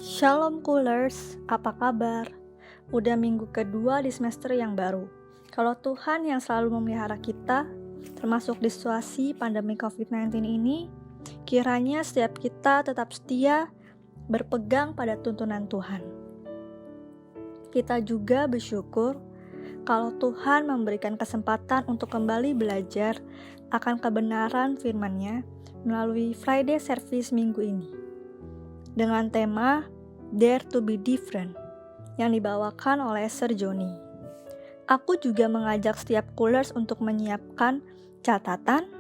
Shalom Coolers, apa kabar? Udah minggu kedua di semester yang baru. Kalau Tuhan yang selalu memelihara kita, termasuk di situasi pandemi COVID-19 ini, kiranya setiap kita tetap setia berpegang pada tuntunan Tuhan. Kita juga bersyukur kalau Tuhan memberikan kesempatan untuk kembali belajar akan kebenaran firman-Nya melalui Friday Service minggu ini. Dengan tema Dare to be Different yang dibawakan oleh Sir Johnny. Aku juga mengajak setiap Coolers untuk menyiapkan catatan,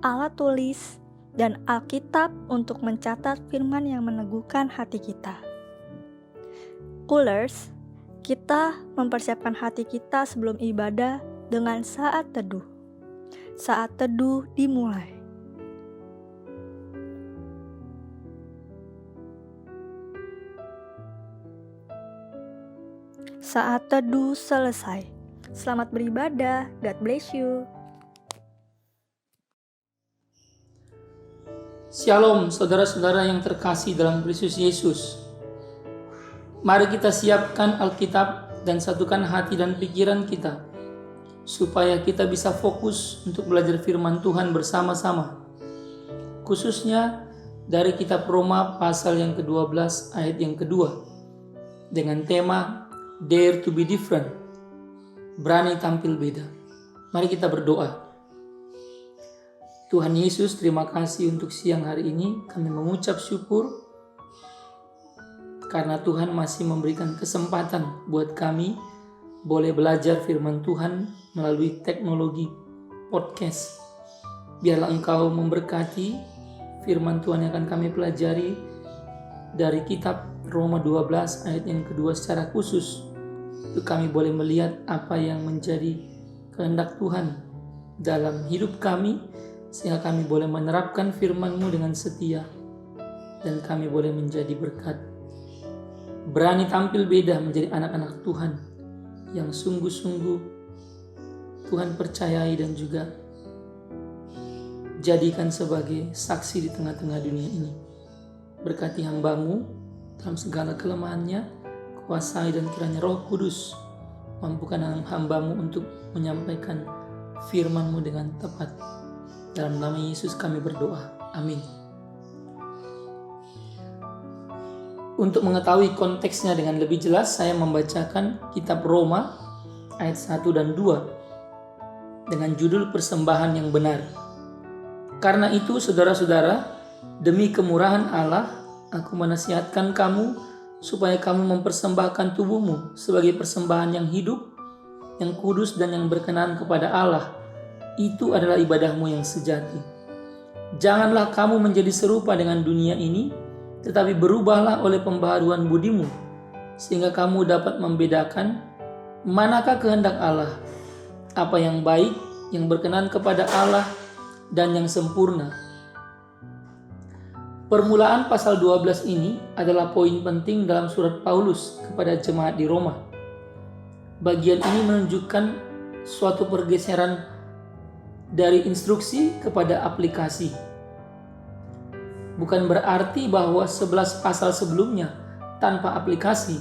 alat tulis, dan Alkitab untuk mencatat firman yang meneguhkan hati kita. Coolers, kita mempersiapkan hati kita sebelum ibadah dengan saat teduh. Saat teduh dimulai. Saat teduh selesai. Selamat beribadah. God bless you. Shalom saudara-saudara yang terkasih dalam Kristus Yesus. Mari kita siapkan Alkitab dan satukan hati dan pikiran kita supaya kita bisa fokus untuk belajar firman Tuhan bersama-sama. Khususnya dari kitab Roma pasal yang ke-12 ayat yang kedua dengan tema Dare to be different. Berani tampil beda. Mari kita berdoa. Tuhan Yesus, terima kasih untuk siang hari ini. Kami mengucap syukur karena Tuhan masih memberikan kesempatan buat kami boleh belajar firman Tuhan melalui teknologi podcast. Biarlah Engkau memberkati firman Tuhan yang akan kami pelajari dari kitab Roma 12 ayat yang kedua secara khusus. Untuk kami boleh melihat apa yang menjadi kehendak Tuhan dalam hidup kami, sehingga kami boleh menerapkan firman-Mu dengan setia, dan kami boleh menjadi berkat. Berani tampil beda menjadi anak-anak Tuhan yang sungguh-sungguh Tuhan percayai dan juga jadikan sebagai saksi di tengah-tengah dunia ini. Berkati hamba-Mu dalam segala kelemahannya, kuasai dan kiranya Roh Kudus mampukan hamba-Mu untuk menyampaikan firman-Mu dengan tepat. Dalam nama Yesus kami berdoa. Amin. Untuk mengetahui konteksnya dengan lebih jelas, saya membacakan kitab Roma ayat 1 dan 2 dengan judul persembahan yang benar. Karena itu saudara-saudara, demi kemurahan Allah, aku menasihatkan kamu supaya kamu mempersembahkan tubuhmu sebagai persembahan yang hidup, yang kudus dan yang berkenan kepada Allah. Itu adalah ibadahmu yang sejati. Janganlah kamu menjadi serupa dengan dunia ini, tetapi berubahlah oleh pembaharuan budimu, sehingga kamu dapat membedakan manakah kehendak Allah, apa yang baik, yang berkenan kepada Allah, dan yang sempurna. Permulaan pasal 12 ini adalah poin penting dalam surat Paulus kepada jemaat di Roma. Bagian ini menunjukkan suatu pergeseran dari instruksi kepada aplikasi. Bukan berarti bahwa 11 pasal sebelumnya tanpa aplikasi,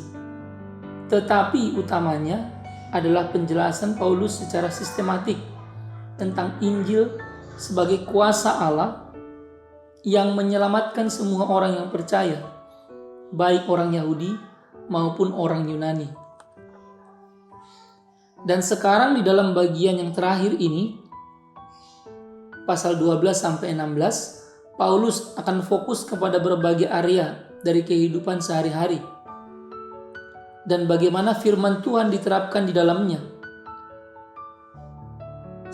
tetapi utamanya adalah penjelasan Paulus secara sistematik tentang Injil sebagai kuasa Allah yang menyelamatkan semua orang yang percaya, baik orang Yahudi maupun orang Yunani. Dan sekarang di dalam bagian yang terakhir ini, pasal 12-16, Paulus akan fokus kepada berbagai area dari kehidupan sehari-hari dan bagaimana firman Tuhan diterapkan di dalamnya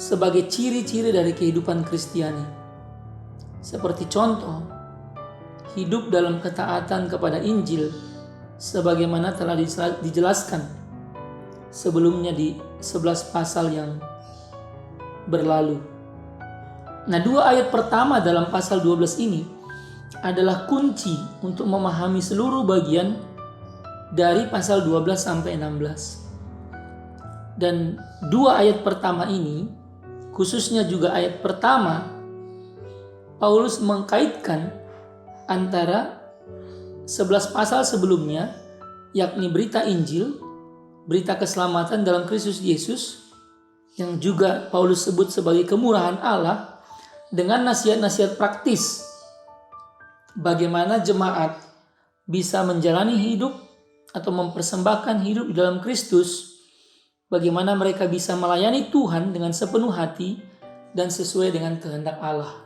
sebagai ciri-ciri dari kehidupan Kristiani. Seperti contoh, hidup dalam ketaatan kepada Injil sebagaimana telah dijelaskan sebelumnya di 11 pasal yang berlalu. Nah, 2 ayat pertama dalam pasal 12 ini adalah kunci untuk memahami seluruh bagian dari pasal 12-16. Dan 2 ayat pertama ini, khususnya juga ayat pertama, Paulus mengkaitkan antara 11 pasal sebelumnya, yakni berita Injil, berita keselamatan dalam Kristus Yesus, yang juga Paulus sebut sebagai kemurahan Allah, dengan nasihat-nasihat praktis bagaimana jemaat bisa menjalani hidup atau mempersembahkan hidup di dalam Kristus, bagaimana mereka bisa melayani Tuhan dengan sepenuh hati dan sesuai dengan kehendak Allah.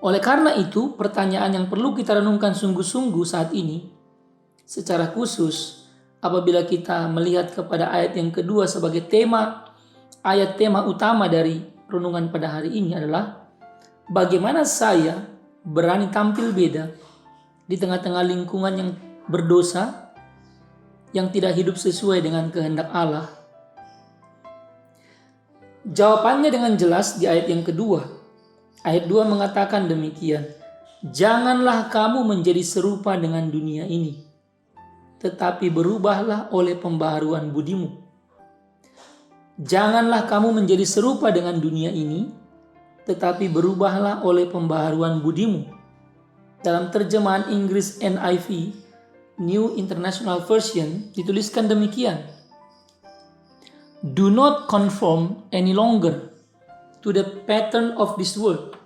Oleh karena itu, pertanyaan yang perlu kita renungkan sungguh-sungguh saat ini, secara khusus apabila kita melihat kepada ayat yang kedua sebagai ayat tema utama dari renungan pada hari ini adalah bagaimana saya berani tampil beda di tengah-tengah lingkungan yang berdosa, yang tidak hidup sesuai dengan kehendak Allah. Jawabannya dengan jelas di ayat yang kedua. Ayat 2 mengatakan demikian, janganlah kamu menjadi serupa dengan dunia ini, tetapi berubahlah oleh pembaharuan budimu. Janganlah kamu menjadi serupa dengan dunia ini, tetapi berubahlah oleh pembaharuan budimu. Dalam terjemahan Inggris NIV, New International Version, dituliskan demikian, do not conform any longer to the pattern of this world,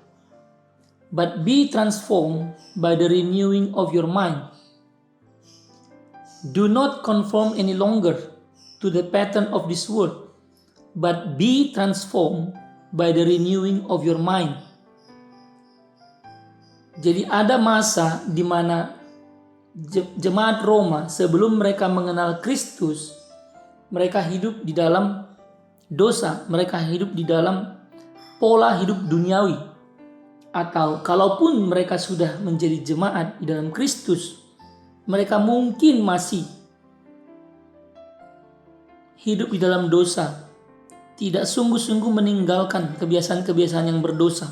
but be transformed by the renewing of your mind. Do not conform any longer to the pattern of this world, but be transformed by the renewing of your mind. Jadi ada masa di mana jemaat Roma sebelum mereka mengenal Kristus, mereka hidup di dalam dosa, mereka hidup di dalam pola hidup duniawi. Atau kalaupun mereka sudah menjadi jemaat di dalam Kristus, mereka mungkin masih hidup di dalam dosa, tidak sungguh-sungguh meninggalkan kebiasaan-kebiasaan yang berdosa.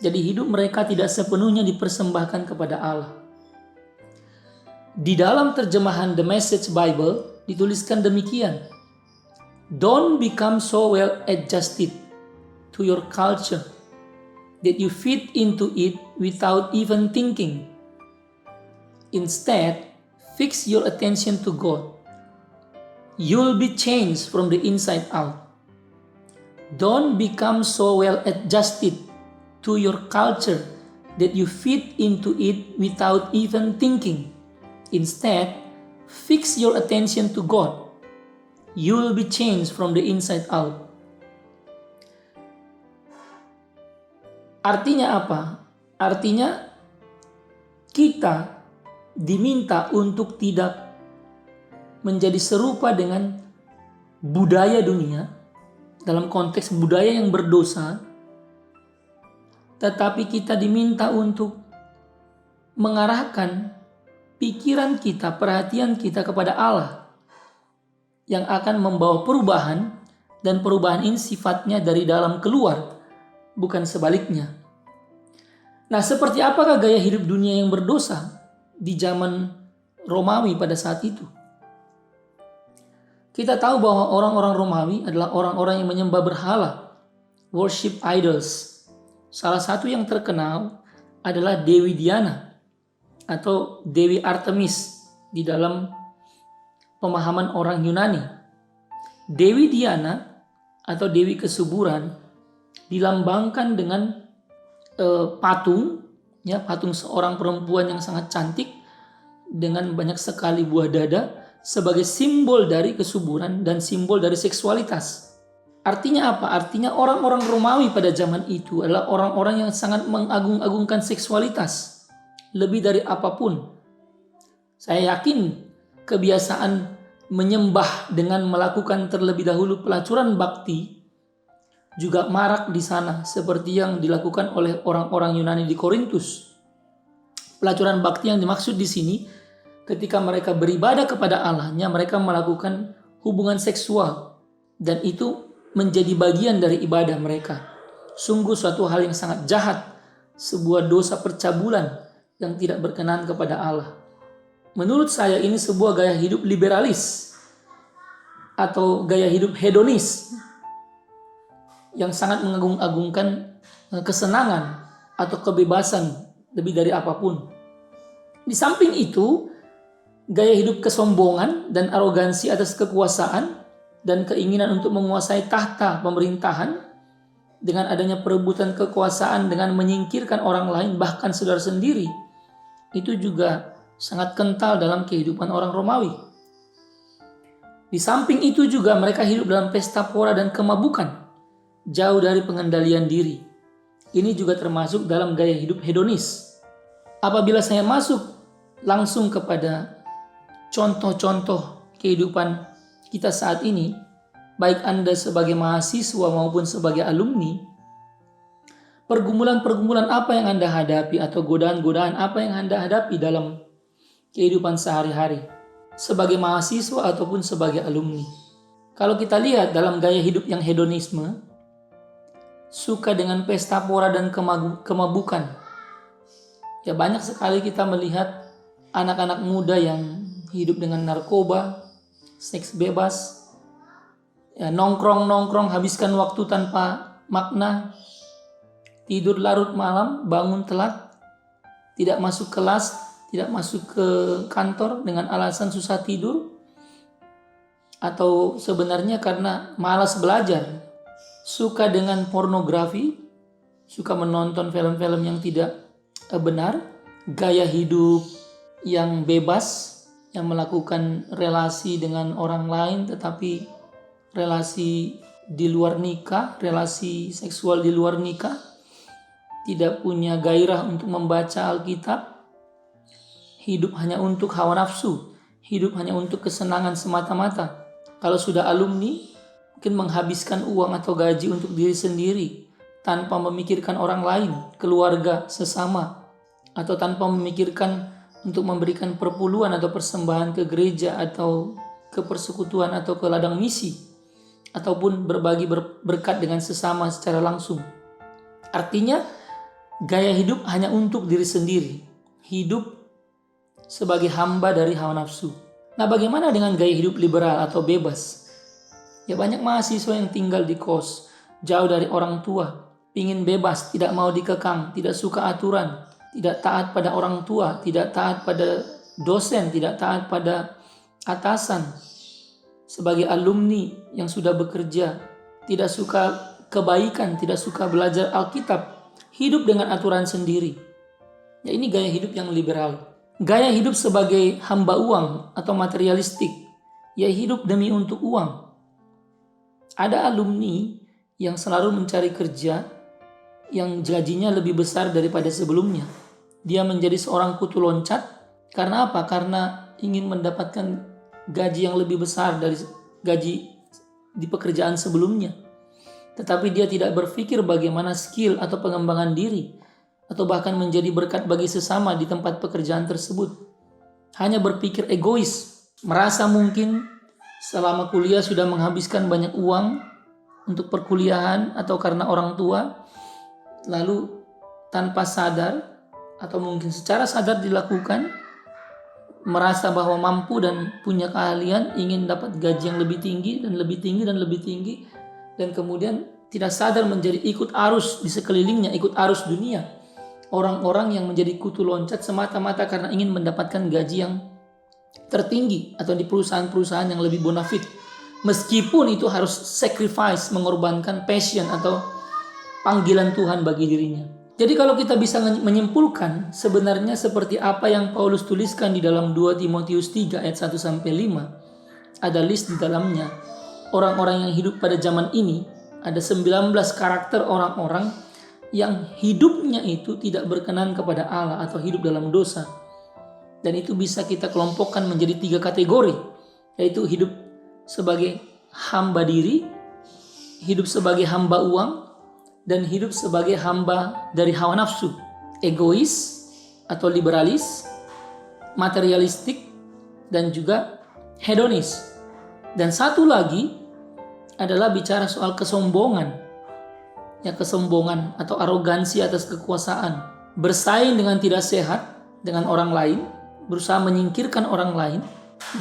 Jadi hidup mereka tidak sepenuhnya dipersembahkan kepada Allah. Di dalam terjemahan The Message Bible dituliskan demikian, don't become so well adjusted to your culture that you fit into it without even thinking. Instead, fix your attention to God. You'll be changed from the inside out. Don't become so well adjusted to your culture that you fit into it without even thinking. Instead, fix your attention to God. You'll be changed from the inside out. Artinya apa? Artinya kita diminta untuk tidak menjadi serupa dengan budaya dunia, dalam konteks budaya yang berdosa, tetapi kita diminta untuk mengarahkan pikiran kita, perhatian kita kepada Allah yang akan membawa perubahan, dan perubahan ini sifatnya dari dalam keluar, bukan sebaliknya. Nah, seperti apakah gaya hidup dunia yang berdosa di zaman Romawi pada saat itu? Kita tahu bahwa orang-orang Romawi adalah orang-orang yang menyembah berhala, worship idols. Salah satu yang terkenal adalah Dewi Diana atau Dewi Artemis di dalam pemahaman orang Yunani. Dewi Diana atau Dewi Kesuburan dilambangkan dengan patung seorang perempuan yang sangat cantik dengan banyak sekali buah dada sebagai simbol dari kesuburan dan simbol dari seksualitas. Artinya apa? Artinya orang-orang Romawi pada zaman itu adalah orang-orang yang sangat mengagung-agungkan seksualitas lebih dari apapun. Saya yakin kebiasaan menyembah dengan melakukan terlebih dahulu pelacuran bakti juga marak di sana, seperti yang dilakukan oleh orang-orang Yunani di Korintus. Pelacuran bakti yang dimaksud di sini, ketika mereka beribadah kepada Allahnya, mereka melakukan hubungan seksual, dan itu menjadi bagian dari ibadah mereka. Sungguh suatu hal yang sangat jahat, sebuah dosa percabulan yang tidak berkenan kepada Allah. Menurut saya ini sebuah gaya hidup liberalis atau gaya hidup hedonis yang sangat mengagung-agungkan kesenangan atau kebebasan lebih dari apapun. Di samping itu, gaya hidup kesombongan dan arogansi atas kekuasaan dan keinginan untuk menguasai tahta pemerintahan dengan adanya perebutan kekuasaan dengan menyingkirkan orang lain, bahkan saudara sendiri, itu juga sangat kental dalam kehidupan orang Romawi. Di samping itu juga mereka hidup dalam pesta pora dan kemabukan, jauh dari pengendalian diri. Ini juga termasuk dalam gaya hidup hedonis. Apabila saya masuk langsung kepada contoh-contoh kehidupan kita saat ini, baik Anda sebagai mahasiswa maupun sebagai alumni, pergumulan-pergumulan apa yang Anda hadapi atau godaan-godaan apa yang Anda hadapi dalam kehidupan sehari-hari sebagai mahasiswa ataupun sebagai alumni. Kalau kita lihat dalam gaya hidup yang hedonisme, suka dengan pesta pora dan kemabukan, ya banyak sekali kita melihat anak-anak muda yang hidup dengan narkoba, seks bebas, ya, nongkrong, habiskan waktu tanpa makna, tidur larut malam, bangun telat, tidak masuk kelas, tidak masuk ke kantor dengan alasan susah tidur, atau sebenarnya karena malas belajar, suka dengan pornografi, suka menonton film-film yang tidak benar, gaya hidup yang bebas, yang melakukan relasi dengan orang lain tetapi relasi di luar nikah, relasi seksual di luar nikah, tidak punya gairah untuk membaca Alkitab, hidup hanya untuk hawa nafsu, hidup hanya untuk kesenangan semata-mata. Kalau sudah alumni, mungkin menghabiskan uang atau gaji untuk diri sendiri tanpa memikirkan orang lain, keluarga, sesama, atau tanpa memikirkan untuk memberikan perpuluhan atau persembahan ke gereja atau ke persekutuan atau ke ladang misi, ataupun berbagi berkat dengan sesama secara langsung. Artinya gaya hidup hanya untuk diri sendiri, hidup sebagai hamba dari hawa nafsu. Nah, bagaimana dengan gaya hidup liberal atau bebas? Ya, banyak mahasiswa yang tinggal di kos, jauh dari orang tua, ingin bebas, tidak mau dikekang, tidak suka aturan, tidak taat pada orang tua, tidak taat pada dosen, tidak taat pada atasan. Sebagai alumni yang sudah bekerja, tidak suka kebaikan, tidak suka belajar Alkitab, hidup dengan aturan sendiri. Ya, ini gaya hidup yang liberal. Gaya hidup sebagai hamba uang atau materialistik, ya hidup demi untuk uang. Ada alumni yang selalu mencari kerja yang gajinya lebih besar daripada sebelumnya. Dia menjadi seorang kutu loncat. Karena apa? Karena ingin mendapatkan gaji yang lebih besar dari gaji di pekerjaan sebelumnya. Tetapi dia tidak berpikir bagaimana skill atau pengembangan diri, atau bahkan menjadi berkat bagi sesama di tempat pekerjaan tersebut. Hanya berpikir egois, merasa mungkin selama kuliah sudah menghabiskan banyak uang untuk perkuliahan atau karena orang tua, lalu tanpa sadar atau mungkin secara sadar dilakukan, merasa bahwa mampu dan punya keahlian, ingin dapat gaji yang lebih tinggi dan lebih tinggi dan lebih tinggi, dan kemudian tidak sadar menjadi ikut arus di sekelilingnya, ikut arus dunia. Orang-orang yang menjadi kutu loncat semata-mata karena ingin mendapatkan gaji yang tertinggi atau di perusahaan-perusahaan yang lebih bonafit. Meskipun itu harus sacrifice, mengorbankan passion atau panggilan Tuhan bagi dirinya. Jadi kalau kita bisa menyimpulkan sebenarnya seperti apa yang Paulus tuliskan di dalam 2 Timotius 3 ayat 1-5, ada list di dalamnya. Orang-orang yang hidup pada zaman ini, ada 19 karakter orang-orang yang hidupnya itu tidak berkenan kepada Allah atau hidup dalam dosa. Dan itu bisa kita kelompokkan menjadi 3 kategori, yaitu hidup sebagai hamba diri, hidup sebagai hamba uang, dan hidup sebagai hamba dari hawa nafsu, egois atau liberalis, materialistik, dan juga hedonis. Dan satu lagi adalah bicara soal kesombongan. Ya, kesombongan atau arogansi atas kekuasaan, bersaing dengan tidak sehat dengan orang lain, berusaha menyingkirkan orang lain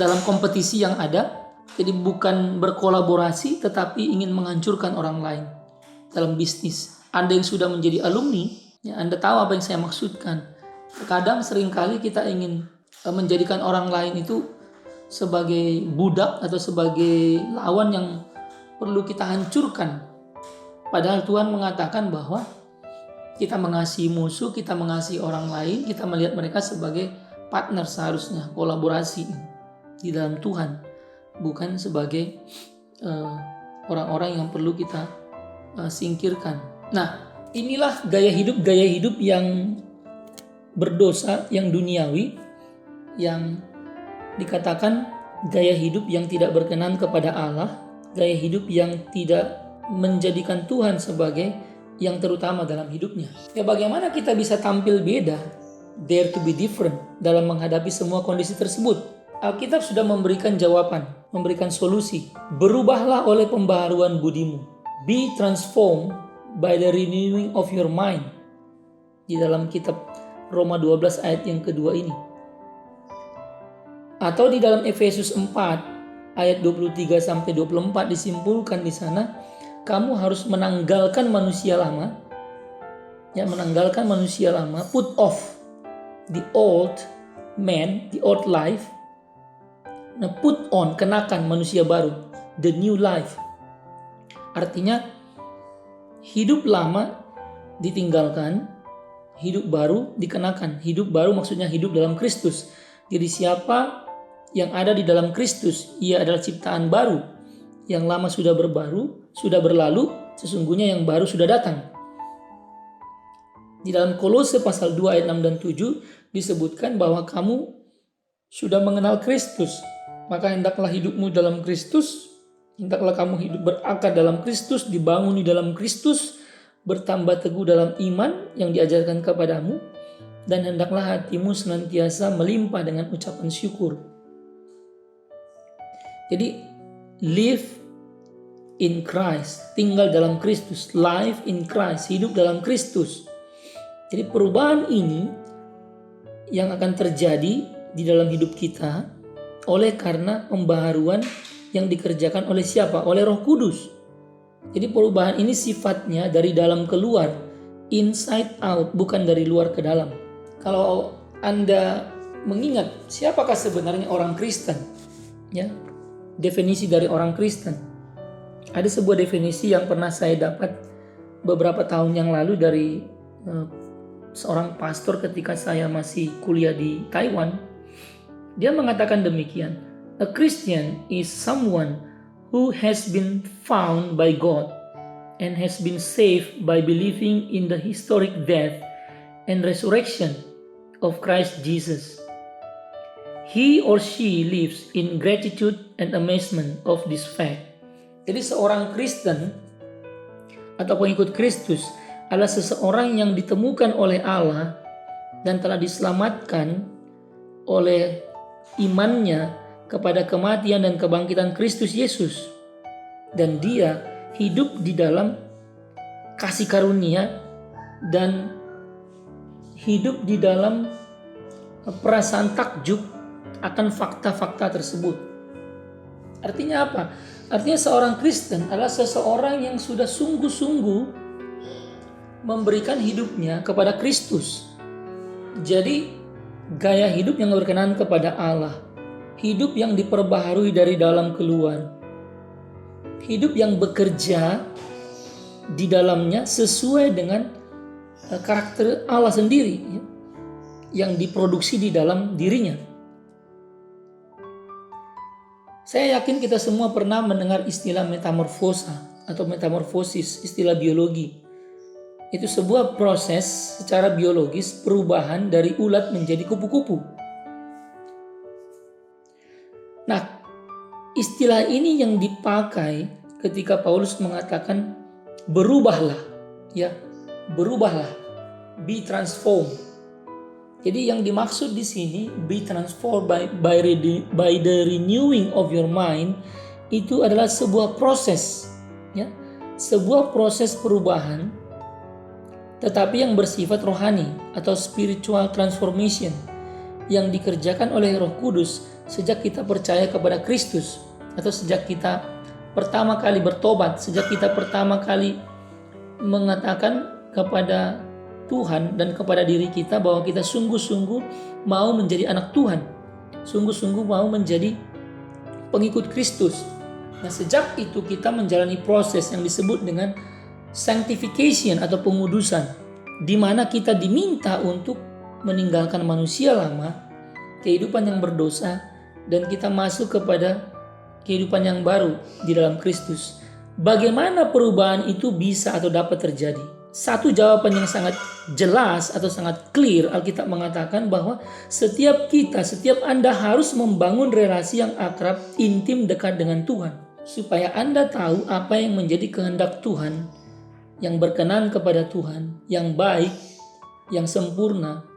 dalam kompetisi yang ada. Jadi bukan berkolaborasi tetapi ingin menghancurkan orang lain dalam bisnis. Anda yang sudah menjadi alumni, ya Anda tahu apa yang saya maksudkan. Kadang seringkali kita ingin menjadikan orang lain itu sebagai budak atau sebagai lawan yang perlu kita hancurkan. Padahal Tuhan mengatakan bahwa kita mengasihi musuh, kita mengasihi orang lain, kita melihat mereka sebagai partner, seharusnya kolaborasi di dalam Tuhan, bukan sebagai orang-orang yang perlu kita singkirkan. Nah, inilah gaya hidup yang berdosa, yang duniawi, yang dikatakan gaya hidup yang tidak berkenan kepada Allah, gaya hidup yang tidak menjadikan Tuhan sebagai yang terutama dalam hidupnya. Ya, bagaimana kita bisa tampil beda, dare to be different, dalam menghadapi semua kondisi tersebut? Alkitab sudah memberikan jawaban, memberikan solusi. Berubahlah oleh pembaharuan budimu. Be transformed by the renewing of your mind. Di dalam kitab Roma 12 ayat yang kedua ini. Atau di dalam Efesus 4 ayat 23-24 disimpulkan di sana, kamu harus menanggalkan manusia lama. Ya, menanggalkan manusia lama, put off the old man, the old life. Nah, put on, kenakan manusia baru, the new life. Artinya hidup lama ditinggalkan, hidup baru dikenakan. Hidup baru maksudnya hidup dalam Kristus. Jadi siapa yang ada di dalam Kristus, ia adalah ciptaan baru. Yang lama sudah berlalu, sesungguhnya yang baru sudah datang. Di dalam Kolose pasal 2 ayat 6 dan 7 disebutkan bahwa kamu sudah mengenal Kristus. Maka hendaklah hidupmu dalam Kristus, hendaklah kamu hidup berakar dalam Kristus, dibangun di dalam Kristus, bertambah teguh dalam iman yang diajarkan kepadamu, dan hendaklah hatimu senantiasa melimpah dengan ucapan syukur. Jadi live in Christ, tinggal dalam Kristus, life in Christ, hidup dalam Kristus. Jadi perubahan ini yang akan terjadi di dalam hidup kita oleh karena pembaharuan yang dikerjakan oleh siapa? Oleh Roh Kudus. Jadi perubahan ini sifatnya dari dalam keluar, inside out, bukan dari luar ke dalam. Kalau Anda mengingat siapakah sebenarnya orang Kristen, ya, definisi dari orang Kristen. Ada sebuah definisi yang pernah saya dapat beberapa tahun yang lalu dari seorang pastor ketika saya masih kuliah di Taiwan. Dia mengatakan demikian, a Christian is someone who has been found by God and has been saved by believing in the historic death and resurrection of Christ Jesus. He or she lives in gratitude and amazement of this fact. Jadi seorang Kristen atau pengikut Kristus adalah seseorang yang ditemukan oleh Allah dan telah diselamatkan oleh imannya kepada kematian dan kebangkitan Kristus Yesus. Dan dia hidup di dalam kasih karunia dan hidup di dalam perasaan takjub akan fakta-fakta tersebut. Artinya apa? Artinya seorang Kristen adalah seseorang yang sudah sungguh-sungguh memberikan hidupnya kepada Kristus. Jadi gaya hidup yang berkenan kepada Allah, hidup yang diperbaharui dari dalam keluar, hidup yang bekerja di dalamnya sesuai dengan karakter Allah sendiri, ya, yang diproduksi di dalam dirinya. Saya yakin kita semua pernah mendengar istilah metamorfosa atau metamorfosis, istilah biologi. Itu sebuah proses secara biologis perubahan dari ulat menjadi kupu-kupu. Nah, istilah ini yang dipakai ketika Paulus mengatakan berubahlah, ya, berubahlah, be transformed. Jadi yang dimaksud di sini be transformed by the renewing of your mind itu adalah sebuah proses, ya, sebuah proses perubahan, tetapi yang bersifat rohani atau spiritual transformation yang dikerjakan oleh Roh Kudus sejak kita percaya kepada Kristus atau sejak kita pertama kali bertobat, sejak kita pertama kali mengatakan kepada Tuhan dan kepada diri kita bahwa kita sungguh-sungguh mau menjadi anak Tuhan, sungguh-sungguh mau menjadi pengikut Kristus. Nah, sejak itu kita menjalani proses yang disebut dengan sanctification atau pengudusan, di mana kita diminta untuk meninggalkan manusia lama, kehidupan yang berdosa, dan kita masuk kepada kehidupan yang baru di dalam Kristus. Bagaimana perubahan itu bisa atau dapat terjadi? Satu jawaban yang sangat jelas atau sangat clear, Alkitab mengatakan bahwa setiap Anda harus membangun relasi yang akrab, intim, dekat dengan Tuhan. Supaya Anda tahu apa yang menjadi kehendak Tuhan, yang berkenan kepada Tuhan, yang baik, yang sempurna,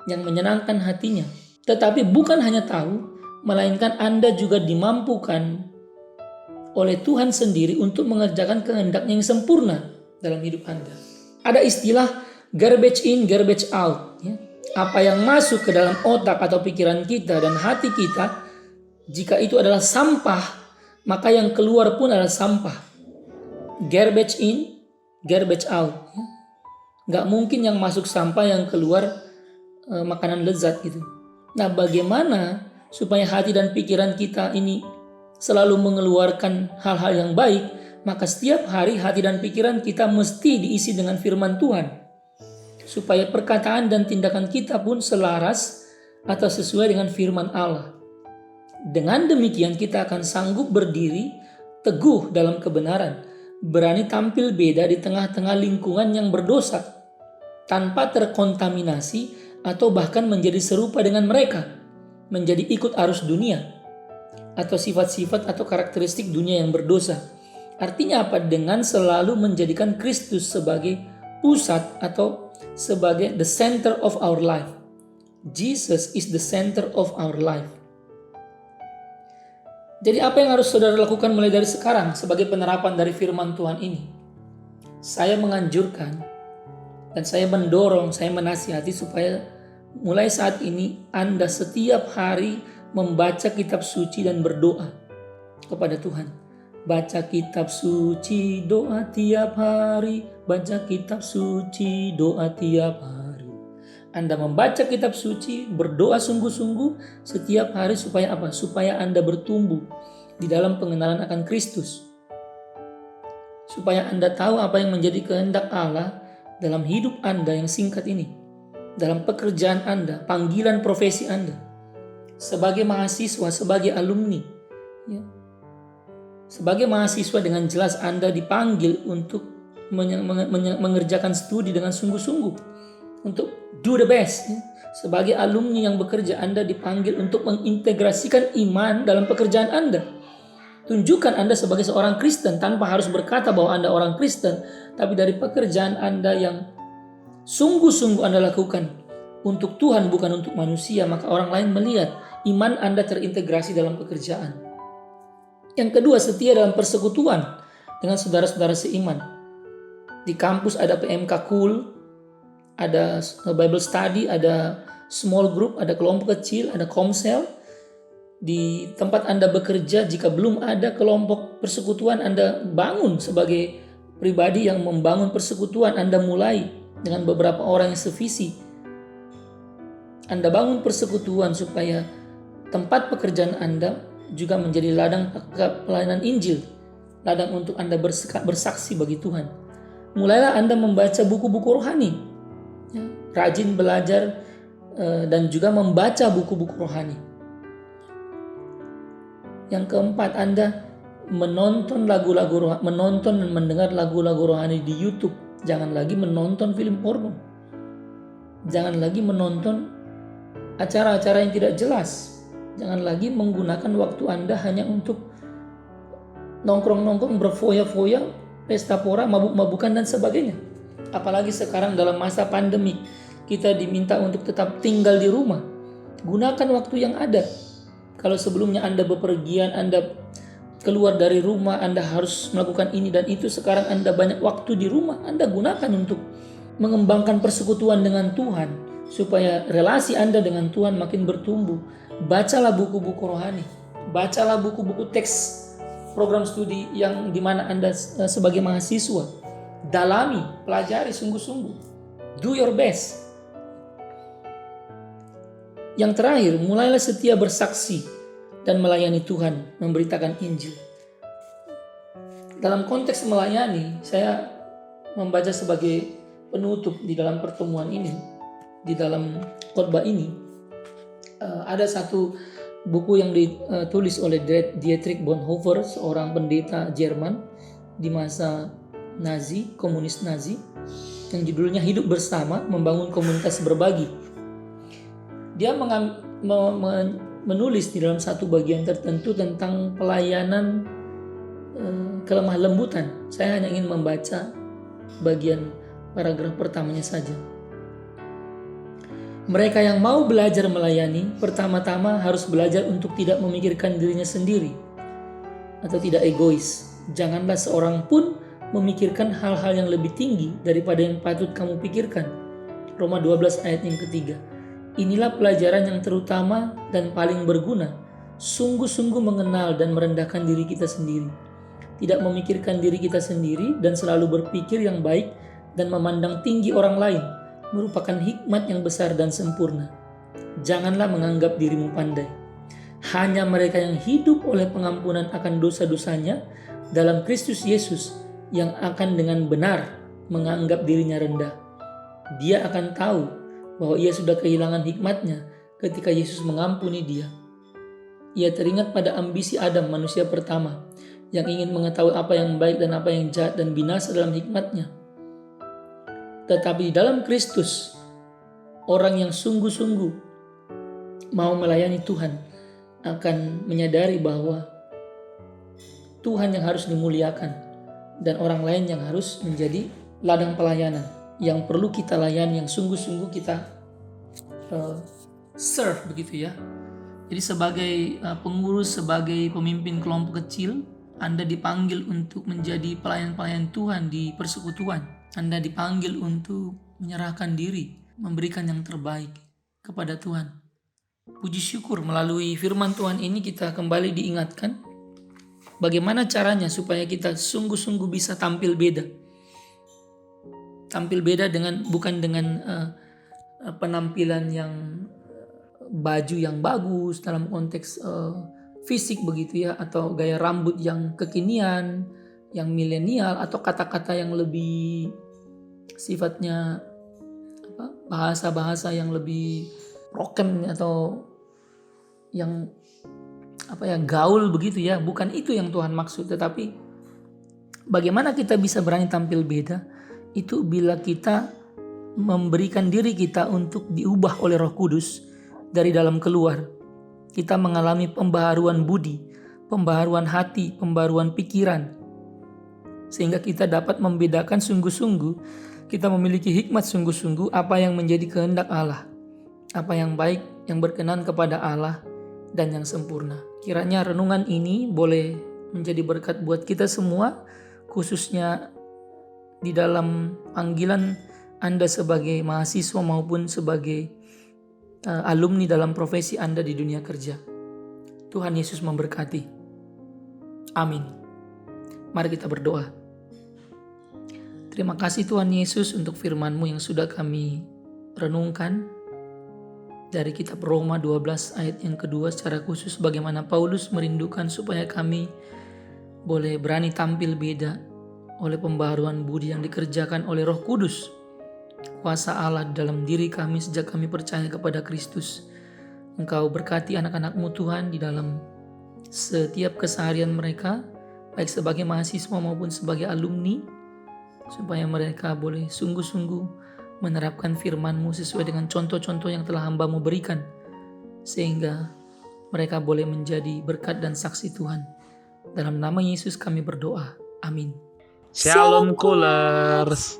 yang menyenangkan hatinya. Tetapi bukan hanya tahu, melainkan Anda juga dimampukan oleh Tuhan sendiri untuk mengerjakan kehendaknya yang sempurna dalam hidup Anda. Ada istilah garbage in, garbage out. Ya. Apa yang masuk ke dalam otak atau pikiran kita dan hati kita, jika itu adalah sampah, maka yang keluar pun adalah sampah. Garbage in, garbage out. Ya. Gak mungkin yang masuk sampah, yang keluar makanan lezat gitu. Nah, bagaimana supaya hati dan pikiran kita ini selalu mengeluarkan hal-hal yang baik? Maka setiap hari hati dan pikiran kita mesti diisi dengan firman Tuhan, supaya perkataan dan tindakan kita pun selaras atau sesuai dengan firman Allah. Dengan demikian kita akan sanggup berdiri teguh dalam kebenaran, berani tampil beda di tengah-tengah lingkungan yang berdosa, tanpa terkontaminasi atau bahkan menjadi serupa dengan mereka, menjadi ikut arus dunia, atau sifat-sifat atau karakteristik dunia yang berdosa. Artinya apa? Dengan selalu menjadikan Kristus sebagai pusat atau sebagai the center of our life. Jesus is the center of our life. Jadi apa yang harus saudara lakukan mulai dari sekarang sebagai penerapan dari firman Tuhan ini? Saya menganjurkan dan saya mendorong, saya menasihati supaya mulai saat ini Anda setiap hari membaca kitab suci dan berdoa kepada Tuhan. Baca kitab suci, doa tiap hari. Baca kitab suci, doa tiap hari. Anda membaca kitab suci, berdoa sungguh-sungguh setiap hari supaya apa? Supaya Anda bertumbuh di dalam pengenalan akan Kristus. Supaya Anda tahu apa yang menjadi kehendak Allah dalam hidup Anda yang singkat ini. Dalam pekerjaan Anda, panggilan profesi Anda. Sebagai mahasiswa, sebagai alumni. Ya. Sebagai mahasiswa dengan jelas Anda dipanggil untuk mengerjakan studi dengan sungguh-sungguh. Untuk do the best. Sebagai alumni yang bekerja, Anda dipanggil untuk mengintegrasikan iman dalam pekerjaan Anda. Tunjukkan Anda sebagai seorang Kristen tanpa harus berkata bahwa Anda orang Kristen. Tapi dari pekerjaan Anda yang sungguh-sungguh Anda lakukan untuk Tuhan bukan untuk manusia, maka orang lain melihat iman Anda terintegrasi dalam pekerjaan. Yang kedua, setia dalam persekutuan dengan saudara-saudara seiman. Di kampus ada PMK Cool, ada Bible Study, ada small group, ada kelompok kecil, ada komsel. Di tempat Anda bekerja, jika belum ada kelompok persekutuan, Anda bangun sebagai pribadi yang membangun persekutuan. Anda mulai dengan beberapa orang yang sevisi. Anda bangun persekutuan supaya tempat pekerjaan Anda juga menjadi ladang pelayanan Injil, ladang untuk Anda bersaksi bagi Tuhan. Mulailah Anda membaca buku-buku rohani, ya, rajin belajar dan juga membaca buku-buku rohani. Yang keempat, Anda menonton lagu-lagu rohani, menonton dan mendengar lagu-lagu rohani di YouTube. Jangan lagi menonton film porno. Jangan lagi menonton acara-acara yang tidak jelas. Jangan lagi menggunakan waktu Anda hanya untuk nongkrong-nongkrong, berfoya-foya, pesta pora, mabuk-mabukan dan sebagainya. Apalagi sekarang dalam masa pandemi, kita diminta untuk tetap tinggal di rumah. Gunakan waktu yang ada. Kalau sebelumnya Anda bepergian, Anda keluar dari rumah, Anda harus melakukan ini dan itu. Sekarang Anda banyak waktu di rumah, Anda gunakan untuk mengembangkan persekutuan dengan Tuhan, supaya relasi Anda dengan Tuhan makin bertumbuh. Bacalah buku-buku rohani, bacalah buku-buku teks program studi yang dimana Anda sebagai mahasiswa dalami, pelajari sungguh-sungguh. Do your best. Yang terakhir, mulailah setia bersaksi dan melayani Tuhan, memberitakan Injil. Dalam konteks melayani, saya membaca sebagai penutup di dalam pertemuan ini, di dalam khotbah ini, ada satu buku yang ditulis oleh Dietrich Bonhoeffer, seorang pendeta Jerman di masa Nazi, komunis Nazi, yang judulnya Hidup Bersama, Membangun Komunitas Berbagi. Dia menulis di dalam satu bagian tertentu tentang pelayanan kelemah lembutan. Saya hanya ingin membaca bagian paragraf pertamanya saja. Mereka yang mau belajar melayani, pertama-tama harus belajar untuk tidak memikirkan dirinya sendiri atau tidak egois. Janganlah seorang pun memikirkan hal-hal yang lebih tinggi daripada yang patut kamu pikirkan. Roma 12 ayat yang ketiga. Inilah pelajaran yang terutama dan paling berguna. Sungguh-sungguh mengenal dan merendahkan diri kita sendiri. Tidak memikirkan diri kita sendiri dan selalu berpikir yang baik dan memandang tinggi orang lain merupakan hikmat yang besar dan sempurna. Janganlah menganggap dirimu pandai. Hanya mereka yang hidup oleh pengampunan akan dosa-dosanya dalam Kristus Yesus yang akan dengan benar menganggap dirinya rendah. Dia akan tahu bahwa ia sudah kehilangan hikmatnya ketika Yesus mengampuni dia. Ia teringat pada ambisi Adam, manusia pertama, yang ingin mengetahui apa yang baik dan apa yang jahat dan binasa dalam hikmatnya. Tetapi dalam Kristus, orang yang sungguh-sungguh mau melayani Tuhan akan menyadari bahwa Tuhan yang harus dimuliakan dan orang lain yang harus menjadi ladang pelayanan yang perlu kita layani, yang sungguh-sungguh kita serve begitu ya. Jadi sebagai pengurus, sebagai pemimpin kelompok kecil, Anda dipanggil untuk menjadi pelayan-pelayan Tuhan di persekutuan. Anda dipanggil untuk menyerahkan diri, memberikan yang terbaik kepada Tuhan. Puji syukur melalui firman Tuhan ini kita kembali diingatkan bagaimana caranya supaya kita sungguh-sungguh bisa tampil beda. Tampil beda bukan dengan penampilan yang baju yang bagus dalam konteks fisik begitu ya, atau gaya rambut yang kekinian, yang milenial, atau kata-kata yang lebih sifatnya bahasa-bahasa yang lebih broken atau yang gaul begitu ya. Bukan itu yang Tuhan maksud, tetapi bagaimana kita bisa berani tampil beda itu bila kita memberikan diri kita untuk diubah oleh Roh Kudus dari dalam keluar. Kita mengalami pembaharuan budi, pembaharuan hati, pembaharuan pikiran, sehingga kita dapat membedakan sungguh-sungguh, kita memiliki hikmat sungguh-sungguh apa yang menjadi kehendak Allah, apa yang baik, yang berkenan kepada Allah, dan yang sempurna. Kiranya renungan ini boleh menjadi berkat buat kita semua, khususnya di dalam panggilan Anda sebagai mahasiswa maupun sebagai alumni dalam profesi Anda di dunia kerja. Tuhan Yesus memberkati. Amin. Mari kita berdoa. Terima kasih Tuhan Yesus untuk firman-Mu yang sudah kami renungkan dari kitab Roma 12 ayat yang kedua, secara khusus bagaimana Paulus merindukan supaya kami boleh berani tampil beda oleh pembaharuan budi yang dikerjakan oleh Roh Kudus, kuasa Allah dalam diri kami sejak kami percaya kepada Kristus. Engkau berkati anak-anak-Mu Tuhan di dalam setiap keseharian mereka, baik sebagai mahasiswa maupun sebagai alumni, supaya mereka boleh sungguh-sungguh menerapkan firman-Mu sesuai dengan contoh-contoh yang telah hamba-Mu berikan, sehingga mereka boleh menjadi berkat dan saksi Tuhan. Dalam nama Yesus kami berdoa. Amin. Shalom Coolers.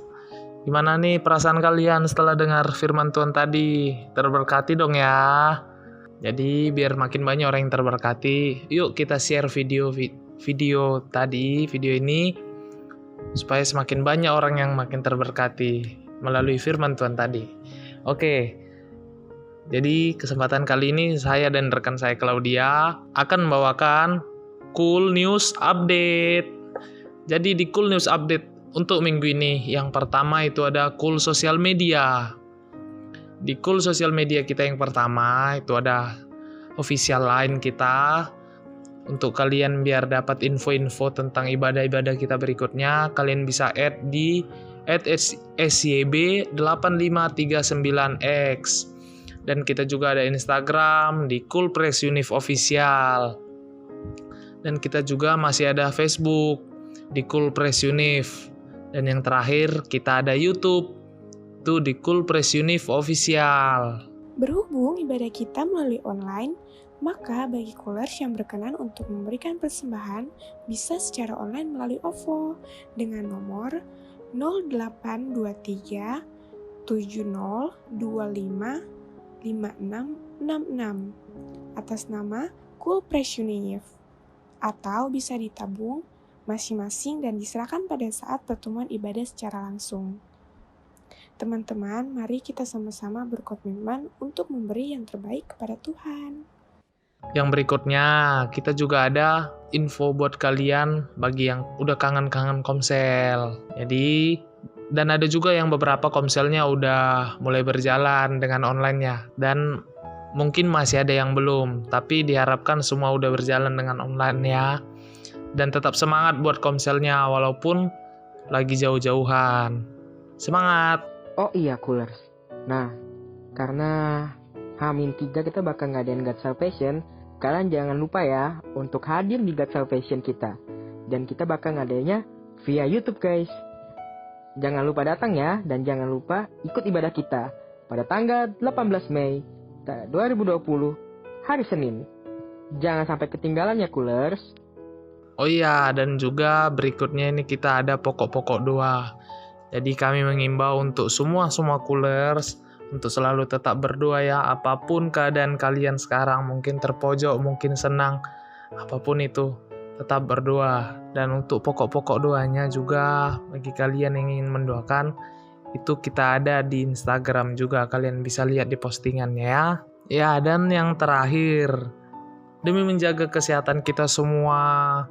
Gimana nih perasaan kalian setelah dengar firman Tuhan tadi? Terberkati dong ya. Jadi biar makin banyak orang yang terberkati, yuk kita share video ini supaya semakin banyak orang yang makin terberkati melalui firman Tuhan tadi. Oke. Jadi kesempatan kali ini saya dan rekan saya Claudia akan membawakan Cool News Update. Jadi di Cool News Update untuk minggu ini. Yang pertama itu ada Cool Sosial Media. Di Cool Sosial Media kita yang pertama itu ada official line kita. Untuk kalian biar dapat info-info tentang ibadah-ibadah kita berikutnya, kalian bisa add di @syb8539x. Dan kita juga ada Instagram di Cool Press Univ Official. Dan kita juga masih ada Facebook di Cool Press Univ. Dan yang terakhir kita ada YouTube itu di Cool Press Univ Official. Berhubung ibadah kita melalui online, maka bagi Coolers yang berkenan untuk memberikan persembahan bisa secara online melalui OVO dengan nomor 0823 7025 5666 atas nama Cool Press Univ, atau bisa ditabung masing-masing dan diserahkan pada saat pertemuan ibadah secara langsung. Teman-teman, mari kita sama-sama berkomitmen untuk memberi yang terbaik kepada Tuhan. Yang berikutnya, kita juga ada info buat kalian bagi yang udah kangen-kangen komsel. Jadi, dan ada juga yang beberapa komselnya udah mulai berjalan dengan online-nya. Dan mungkin masih ada yang belum, tapi diharapkan semua udah berjalan dengan online-nya. Dan tetap semangat buat komselnya walaupun lagi jauh-jauhan. Semangat! Oh iya, Coolers. Nah, karena H-3 kita bakal ngadain God Salvation, kalian jangan lupa ya untuk hadir di God Salvation kita. Dan kita bakal ngadainnya via YouTube, guys. Jangan lupa datang ya, dan jangan lupa ikut ibadah kita pada tanggal 18 Mei 2020, hari Senin. Jangan sampai ketinggalan ya, Coolers. Oh iya, dan juga berikutnya ini kita ada pokok-pokok doa. Jadi kami mengimbau untuk semua Coolers untuk selalu tetap berdoa ya, apapun keadaan kalian sekarang, mungkin terpojok, mungkin senang, apapun itu, tetap berdoa. Dan untuk pokok-pokok doanya juga, bagi kalian yang ingin mendoakan, itu kita ada di Instagram juga, kalian bisa lihat di postingannya ya. Ya, dan yang terakhir, demi menjaga kesehatan kita semua,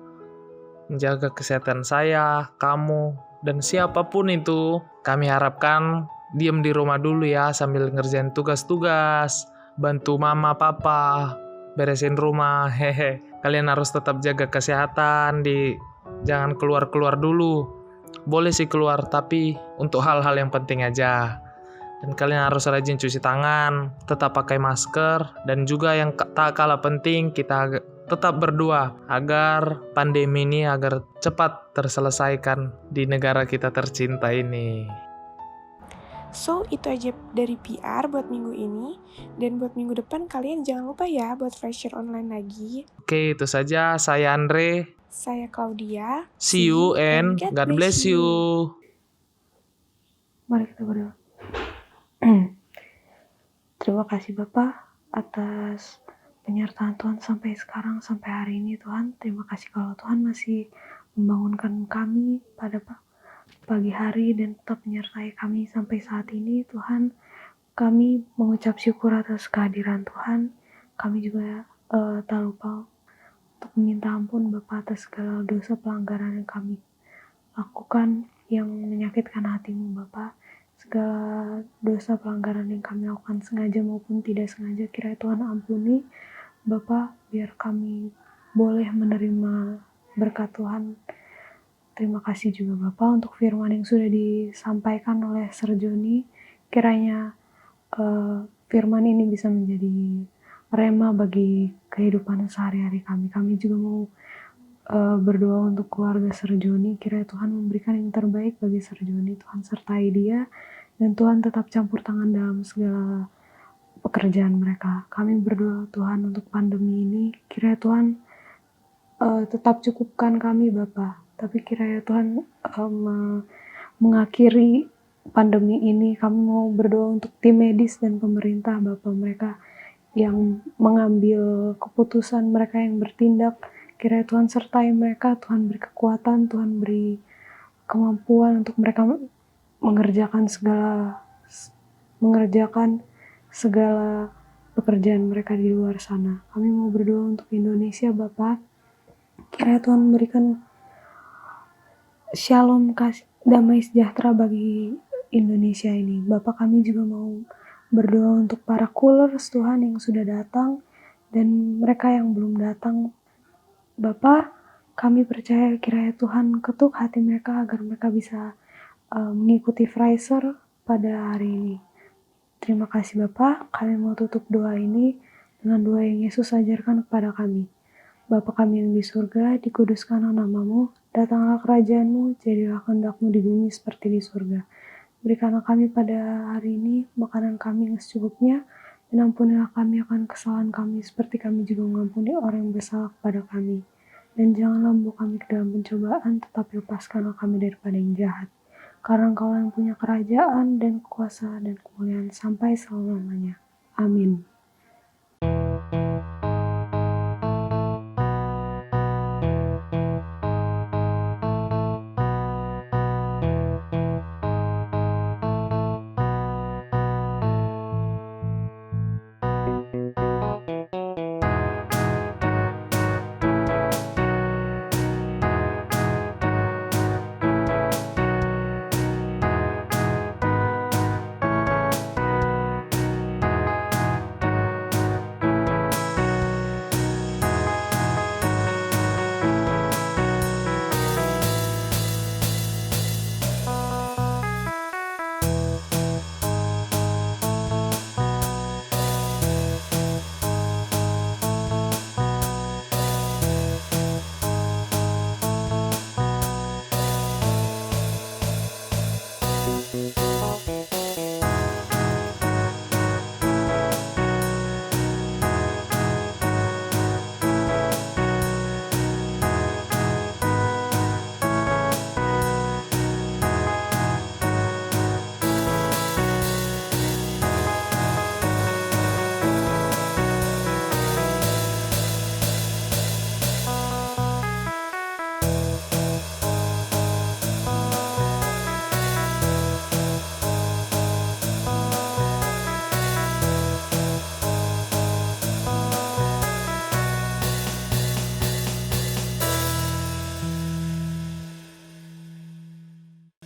menjaga kesehatan saya, kamu, dan siapapun itu, kami harapkan diam di rumah dulu ya sambil ngerjain tugas-tugas, bantu mama papa beresin rumah. Hehe. Kalian harus tetap jaga kesehatan, jangan keluar-keluar dulu. Boleh sih keluar tapi untuk hal-hal yang penting aja. Dan kalian harus rajin cuci tangan, tetap pakai masker, dan juga yang tak kalah penting kita tetap berdoa agar pandemi ini agar cepat terselesaikan di negara kita tercinta ini. So, itu aja dari PR buat minggu ini. Dan buat minggu depan kalian jangan lupa ya buat Fresher online lagi. Oke, itu saja. Saya Andre. Saya Claudia. See you and God bless you. Mari kita berdoa. Terima kasih Bapak atas penyertaan Tuhan sampai sekarang, sampai hari ini Tuhan. Terima kasih kalau Tuhan masih membangunkan kami pada pagi hari dan tetap menyertai kami sampai saat ini Tuhan. Kami mengucap syukur atas kehadiran Tuhan. Kami juga tak lupa untuk meminta ampun Bapak atas segala dosa pelanggaran yang kami lakukan yang menyakitkan hatimu Bapak. Segala dosa pelanggaran yang kami lakukan sengaja maupun tidak sengaja, kiranya Tuhan ampuni Bapak, biar kami boleh menerima berkat Tuhan. Terima kasih juga Bapak untuk firman yang sudah disampaikan oleh Sir Joni. Kiranya firman ini bisa menjadi rema bagi kehidupan sehari-hari kami. Kami juga mau berdoa untuk keluarga Sir Joni. Kiranya Tuhan memberikan yang terbaik bagi Sir Joni. Tuhan sertai dia dan Tuhan tetap campur tangan dalam segala pekerjaan mereka. Kami berdoa Tuhan untuk pandemi ini. Kiranya Tuhan tetap cukupkan kami Bapa. Tapi kiranya Tuhan mengakhiri pandemi ini. Kami mau berdoa untuk tim medis dan pemerintah Bapa, mereka yang mengambil keputusan, mereka yang bertindak. Kiranya Tuhan sertai mereka, Tuhan beri kekuatan, Tuhan beri kemampuan untuk mereka mengerjakan segala pekerjaan mereka di luar sana. Kami mau berdoa untuk Indonesia Bapak. Kiranya Tuhan memberikan damai sejahtera bagi Indonesia ini. Bapak, kami juga mau berdoa untuk para coolers Tuhan yang sudah datang dan mereka yang belum datang. Bapak, kami percaya kiranya Tuhan ketuk hati mereka agar mereka bisa mengikuti Fraser pada hari ini. Terima kasih Bapak, kami mau tutup doa ini dengan doa yang Yesus ajarkan kepada kami. Bapa kami yang di surga, dikuduskanlah namamu, datanglah kerajaan-Mu, jadilah kehendak-Mu di bumi seperti di surga. Berikanlah kami pada hari ini makanan kami yang secukupnya, dan ampunilah kami akan kesalahan kami seperti kami juga mengampuni orang yang bersalah kepada kami. Dan janganlah membawa kami ke dalam pencobaan, tetapi lepaskanlah kami daripada yang jahat. Karena Engkau yang punya kerajaan dan kuasa dan kemuliaan sampai selama-lamanya. Amin.